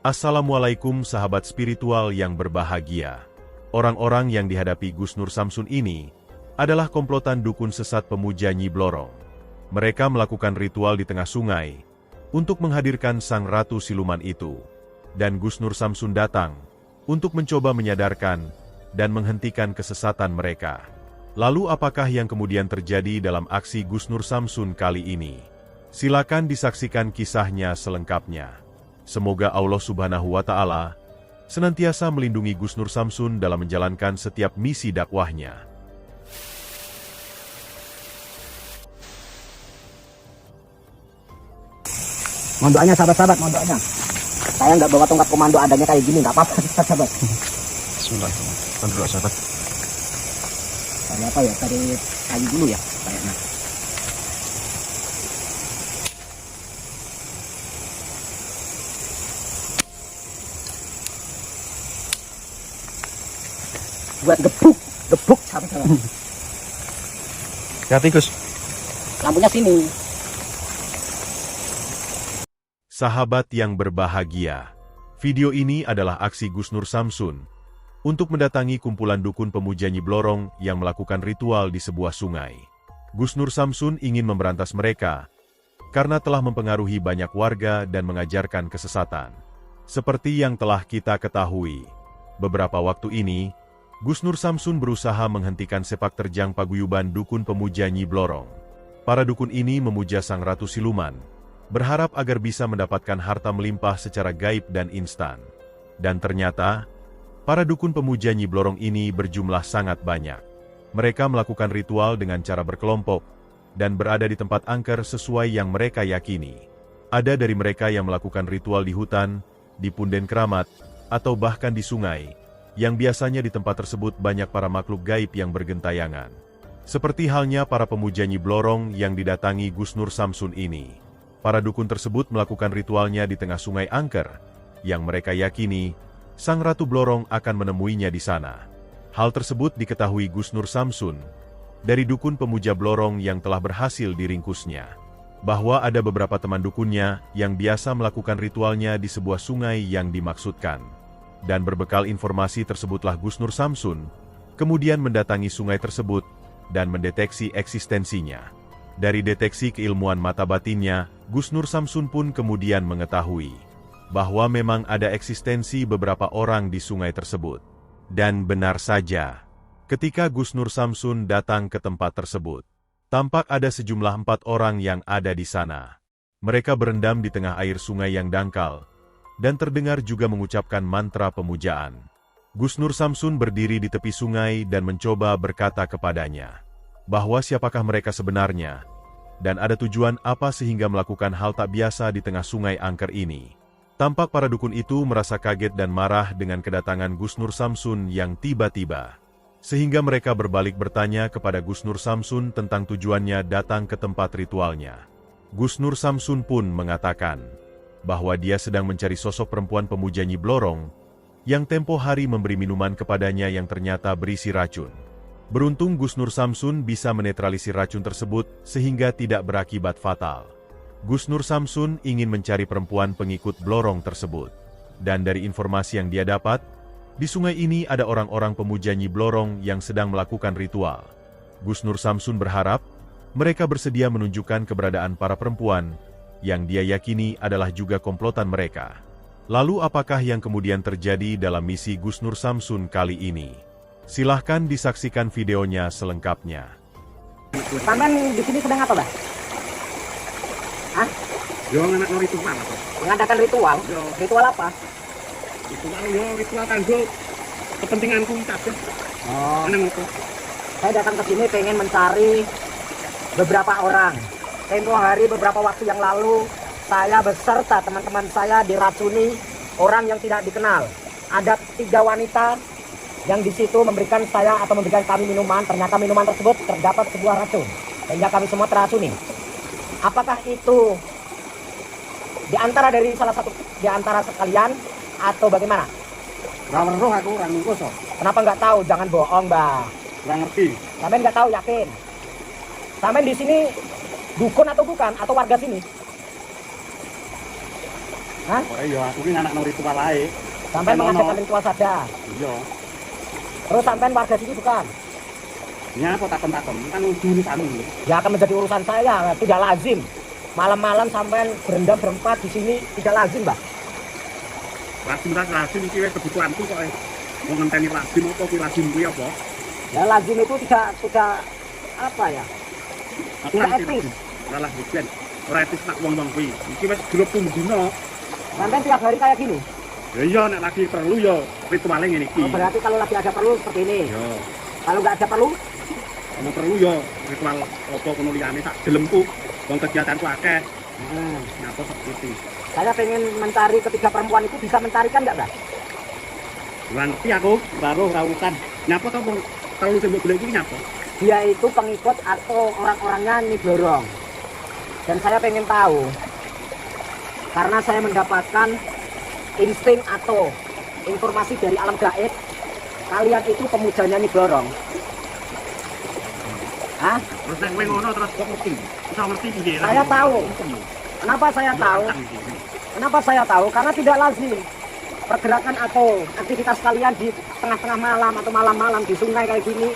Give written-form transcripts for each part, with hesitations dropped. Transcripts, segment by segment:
Assalamualaikum sahabat spiritual yang berbahagia. Orang-orang yang dihadapi Gus Nur Samsun ini adalah komplotan dukun sesat pemuja Nyi Blorong. Mereka melakukan ritual di tengah sungai untuk menghadirkan sang ratu siluman itu. Dan Gus Nur Samsun datang untuk mencoba menyadarkan dan menghentikan kesesatan mereka. Lalu apakah yang kemudian terjadi dalam aksi Gus Nur Samsun kali ini? Silakan disaksikan kisahnya selengkapnya. Semoga Allah Subhanahu wa Ta'ala senantiasa melindungi Gus Nur Samsun dalam menjalankan setiap misi dakwahnya. Mohon doanya sahabat-sahabat, mohon doanya. Saya nggak bawa tongkat komando adanya kayak gini, nggak apa-apa sahabat. Bismillahirrahmanirrahim. Doa sahabat. Cari apa ya? Cari kayu dulu ya kayaknya. Buat gebuk sahabat-sahabat. Ya tikus. Lampunya sini. Sahabat yang berbahagia, video ini adalah aksi Gus Nur Samsun untuk mendatangi kumpulan dukun pemuja Nyi Blorong yang melakukan ritual di sebuah sungai. Gus Nur Samsun ingin memberantas mereka karena telah mempengaruhi banyak warga dan mengajarkan kesesatan. Seperti yang telah kita ketahui, beberapa waktu ini, Gus Nur Samsun berusaha menghentikan sepak terjang paguyuban dukun pemuja Nyi Blorong. Para dukun ini memuja sang ratu siluman, berharap agar bisa mendapatkan harta melimpah secara gaib dan instan. Dan ternyata, para dukun pemuja Nyi Blorong ini berjumlah sangat banyak. Mereka melakukan ritual dengan cara berkelompok, dan berada di tempat angker sesuai yang mereka yakini. Ada dari mereka yang melakukan ritual di hutan, di punden keramat, atau bahkan di sungai, yang biasanya di tempat tersebut banyak para makhluk gaib yang bergentayangan. Seperti halnya para pemuja Nyi Blorong yang didatangi Gus Nur Samsun ini. Para dukun tersebut melakukan ritualnya di tengah sungai angker, yang mereka yakini, sang Ratu Blorong akan menemuinya di sana. Hal tersebut diketahui Gus Nur Samsun, dari dukun pemuja Blorong yang telah berhasil diringkusnya. Bahwa ada beberapa teman dukunnya yang biasa melakukan ritualnya di sebuah sungai yang dimaksudkan. Dan berbekal informasi tersebutlah Gus Nur Samsun, kemudian mendatangi sungai tersebut, dan mendeteksi eksistensinya. Dari deteksi keilmuan mata batinnya, Gus Nur Samsun pun kemudian mengetahui bahwa memang ada eksistensi beberapa orang di sungai tersebut. Dan benar saja, ketika Gus Nur Samsun datang ke tempat tersebut, tampak ada sejumlah 4 orang yang ada di sana. Mereka berendam di tengah air sungai yang dangkal, dan terdengar juga mengucapkan mantra pemujaan. Gus Nur Samsun berdiri di tepi sungai dan mencoba berkata kepadanya, bahwa siapakah mereka sebenarnya, dan ada tujuan apa sehingga melakukan hal tak biasa di tengah sungai angker ini. Tampak para dukun itu merasa kaget dan marah dengan kedatangan Gus Nur Samsun yang tiba-tiba. Sehingga mereka berbalik bertanya kepada Gus Nur Samsun tentang tujuannya datang ke tempat ritualnya. Gus Nur Samsun pun mengatakan bahwa dia sedang mencari sosok perempuan pemuja Nyi Blorong yang tempo hari memberi minuman kepadanya yang ternyata berisi racun. Beruntung Gus Nur Samsun bisa menetralisir racun tersebut sehingga tidak berakibat fatal. Gus Nur Samsun ingin mencari perempuan pengikut Blorong tersebut. Dan dari informasi yang dia dapat, di sungai ini ada orang-orang pemuja Nyi Blorong yang sedang melakukan ritual. Gus Nur Samsun berharap mereka bersedia menunjukkan keberadaan para perempuan yang dia yakini adalah juga komplotan mereka. Lalu apakah yang kemudian terjadi dalam misi Gus Nur Samsun kali ini? Silahkan disaksikan videonya selengkapnya. Sampean di sini sedang apa, Bah? Hah? Yo nganak ritual. Mengadakan ritual? Yo. Ritual apa? Ritual kanggo kepentinganku kabeh. Oh. Nang itu. Saya datang ke sini pengen mencari beberapa orang. Tempo hari beberapa waktu yang lalu, saya beserta teman-teman saya diracuni orang yang tidak dikenal. Ada 3 wanita yang di situ memberikan saya atau memberikan kami minuman. Ternyata minuman tersebut terdapat sebuah racun, sehingga kami semua teracuni. Apakah itu di antara dari salah satu di antara sekalian atau bagaimana? Ora weruh aku ora ngurus kok. Kenapa nggak tahu? Jangan bohong, Mbak. Ora ngerti. Sampai nggak tahu, yakin? Sampai di sini dukun atau bukan? Atau warga sini? Hah? Oh iya, aku ini anak ritual ae. Sampai mengadakan ritual saja. Iya. Terus sampai warga sini bukan? Nyapa takon-takon, kan urusan lu. Ya akan menjadi urusan saya, tidak lazim. Malam-malam sampai berendam berempat di sini tidak lazim, Mbak. Lazim iki wis kebutuhanku kok. Mau ngenteni lazim apa kuwi lazim kuwi apa? Ya lazim itu tidak apa ya? Aku Tidak ngerti. etis. Malah bukan. Ora etis nak wong-wong kuwi. Iki wis grup dino. Sampai tiap hari kayak gini. Ya iya nek lagi perlu ya rituale ngene iki. Oh, berarti kalau lagi ada perlu seperti ini. Ya, Kalau nggak ada perlu, ono perlu ya ritual apa kono liyane sak jelemku. Wong kegiatanku akeh. Nyapa seperti. saya pengen mencari ketiga perempuan itu, bisa mencarikan nggak, Mbak? Ora ngerti aku, baru ora urusan. Nyapa to wong perlu sing mbok golek iki nyapa? Dia itu pengikut atau orang-orangnya Nyi Blorong. Dan saya pengen tahu, karena saya mendapatkan insting atau informasi dari alam gaib, kalian itu pemujanya Nyi Blorong. Hah? Terus nek kowe ngono terus kok ngerti. Iso ngerti piye? Saya tahu. Kenapa saya tahu? Kenapa saya tahu? Karena tidak lazim pergerakan atau aktivitas kalian di tengah-tengah malam atau malam-malam di sungai kayak gini.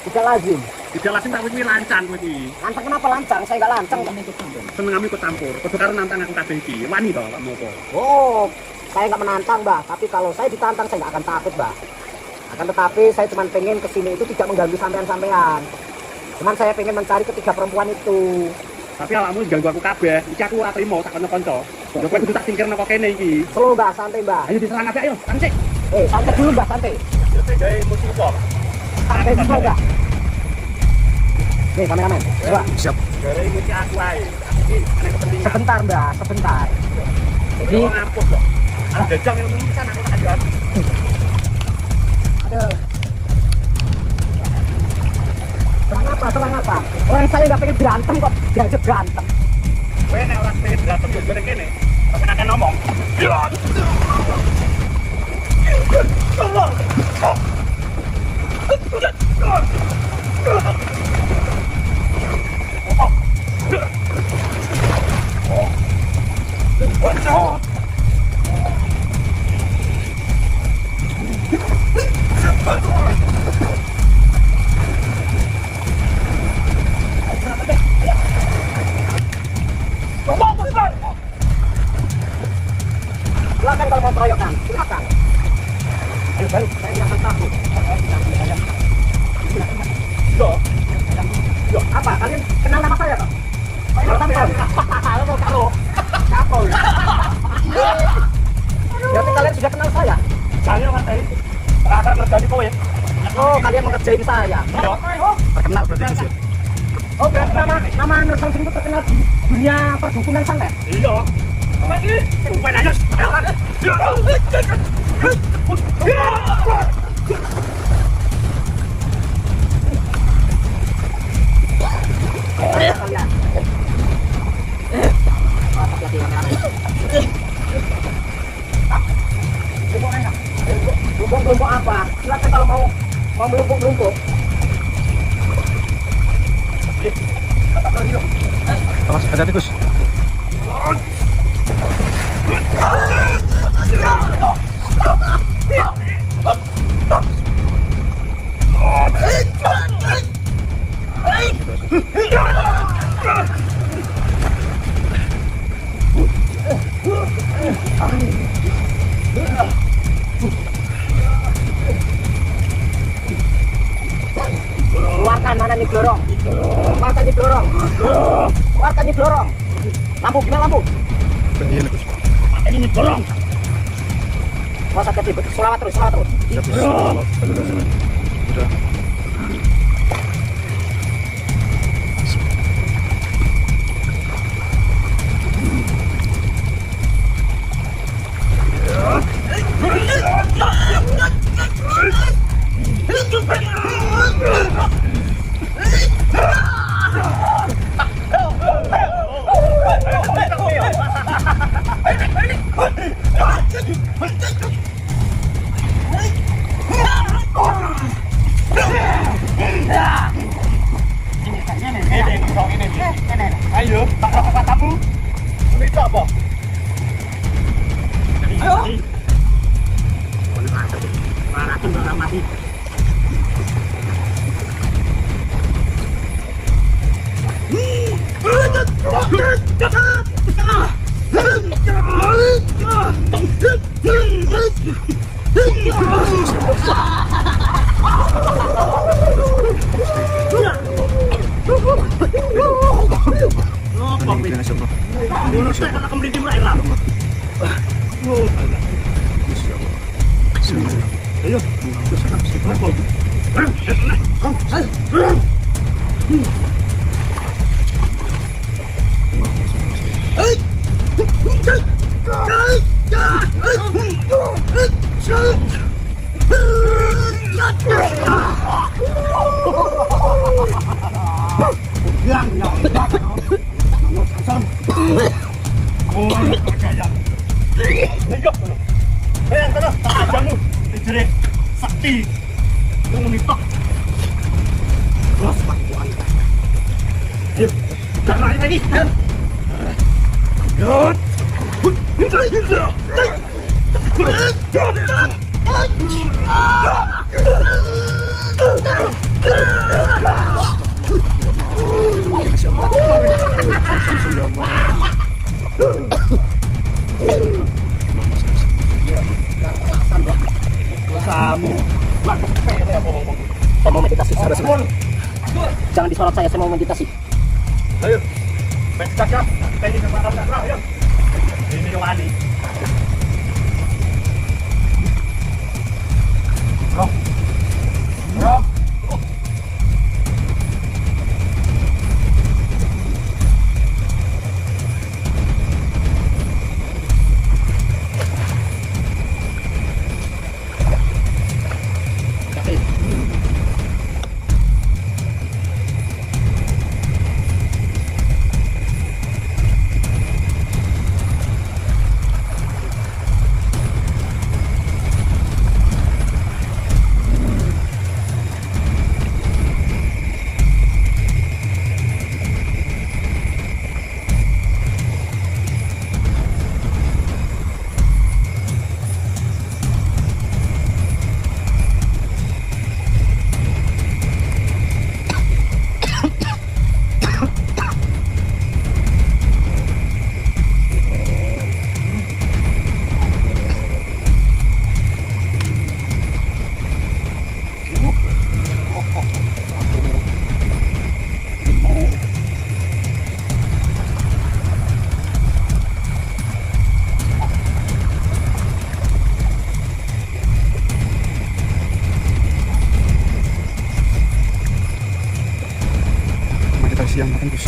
Tidak lazim. Tidak lazim tak kuwi lancang kowe iki. Lancang kenapa lancang? Saya nggak lancang. Seneng kami ikut campur. Padha karo nantang aku kabeh iki. Wani to lak mopo. Oh, saya nggak menantang, Mbak. Tapi kalau saya ditantang, saya nggak akan takut, Mbak. Akan tetapi saya cuma pengen kesini itu tidak mengganggu sampean-sampean. Cuman saya pengen mencari ketiga perempuan itu. Tapi awakmu ganggu aku kabeh. Iki aku ora trimo tak kanca-kanca. Ya kowe kudu tak singkirno kok kene iki. Slow, Mbak, santai, Mbak. Ayo diserang kabeh ayo, kancik. Santai dulu, Mbak, santai. Gawe musuh kok. Santai dulu, Mbak. Nih, kameramen. Coba. Siap. Gawe musuh aku ae. Iki ana kepentingan. Sebentar, Mbak, sebentar. Jadi, ngampus kok. Ada jam yang lulusan aku tak jawab. aduh. Serang apa? Orang saya nggak pengen berantem kok, diajak berantem. Kowe nek ora pengen berantem yo bareng kene. Kok akan ngomong. Silakan kalau mau keroyokan, silakan. Ayo balik, saya tidak akan takut. Yo, apa? Kalian kenal nama saya toh? Kalau tahu, kalau kapol. Berarti kalian sudah kenal saya. Saya materi. Akan terjadi kowe. Oh, kalian mengerjain saya. Terkenal berarti. Oh, berarti nama Nur Samsung itu terkenal di dunia perdukunan santet. Iya. Lagi. Kowe ayos. Kalian. Hati-hati kameramen. Lumpuk apa? Silakan kalau mau melumpuk. Awas, ada tikus. Keluarkan mana nih Blorong? Keluarkan nih Blorong. Keluarkan nih Blorong. Lampu, gimana lampu? Ini bolong. Kuasa hati, selawat terus. Udah. Ayo, tak apa tamu. Ini apa? Sakti, komunitas, jangan lagi. Saya mau meditasi. Jangan disorot saya mau meditasi. Ayo, meditasi. Pengen kesempatan ayo. Ini Yohani. Bro. Meditasi yang makan terus.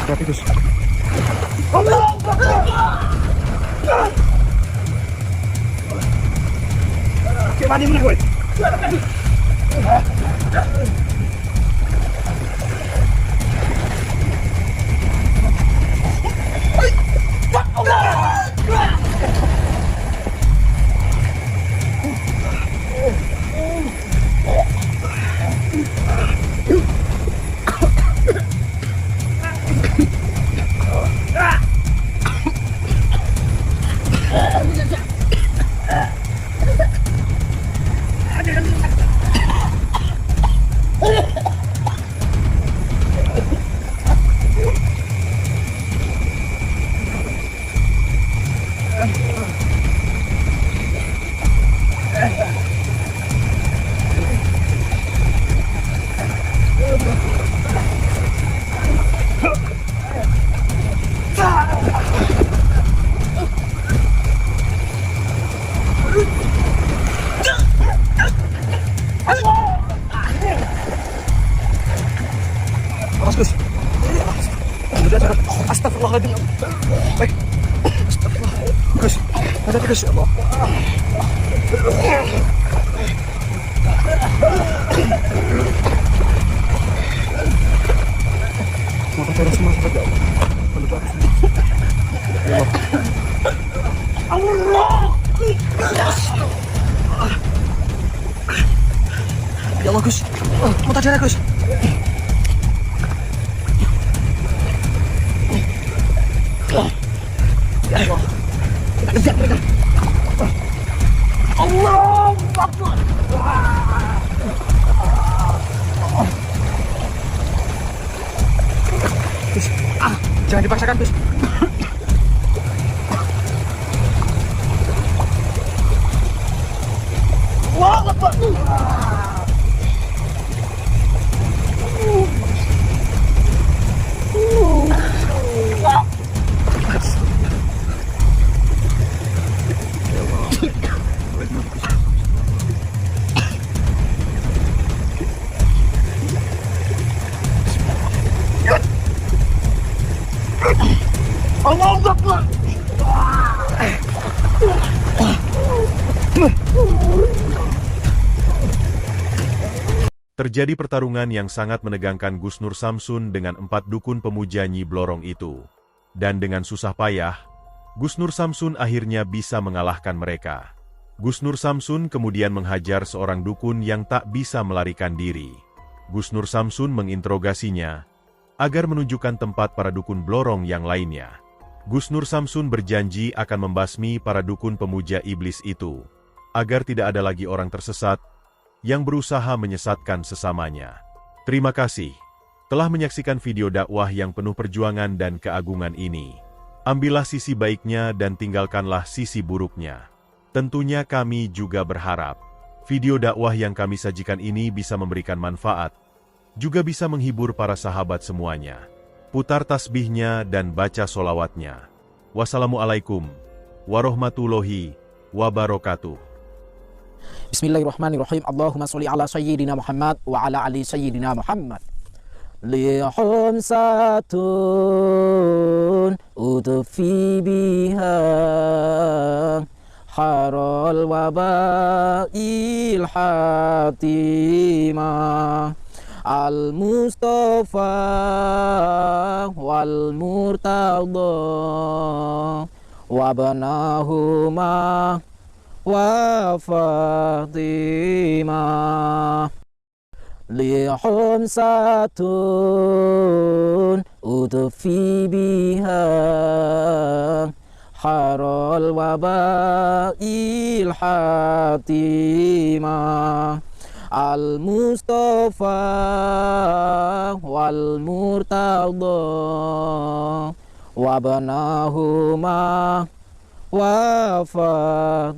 Rapi Gus. Gimana ini gue? Awas Gus. Astagfirullahaladzim. Baik. Gus, ada Gus. Motor terus semua cepat ya Allah. Ya Allah Gus, muntah darah Gus. Ya Allah, kita kejar. Allah Akbar. Gus, jangan dipaksakan Gus. Wah, Akbar. Allah Akbar. Terjadi pertarungan yang sangat menegangkan Gus Nur Samsun dengan 4 dukun pemuja Nyi Blorong itu. Dan dengan susah payah, Gus Nur Samsun akhirnya bisa mengalahkan mereka. Gus Nur Samsun kemudian menghajar seorang dukun yang tak bisa melarikan diri. Gus Nur Samsun menginterogasinya agar menunjukkan tempat para dukun Blorong yang lainnya. Gus Nur Samsun berjanji akan membasmi para dukun pemuja iblis itu, agar tidak ada lagi orang tersesat yang berusaha menyesatkan sesamanya. Terima kasih telah menyaksikan video dakwah yang penuh perjuangan dan keagungan ini. Ambillah sisi baiknya dan tinggalkanlah sisi buruknya. Tentunya kami juga berharap video dakwah yang kami sajikan ini bisa memberikan manfaat, juga bisa menghibur para sahabat semuanya. Putar tasbihnya dan baca solawatnya. Wassalamualaikum warahmatullahi wabarakatuh. Bismillahirrahmanirrahim. Allahumma sholli ala sayyidina Muhammad wa ala ali sayyidina Muhammad. Lihum satun udfi biha harol wabail hatimah al-Mustafa wal Murtada wabnahuma wa Fatimah. Lihum satun udfi biha harol wabail hatimah al-Mustafa wal Murtada wabnahuma wa Fatimah.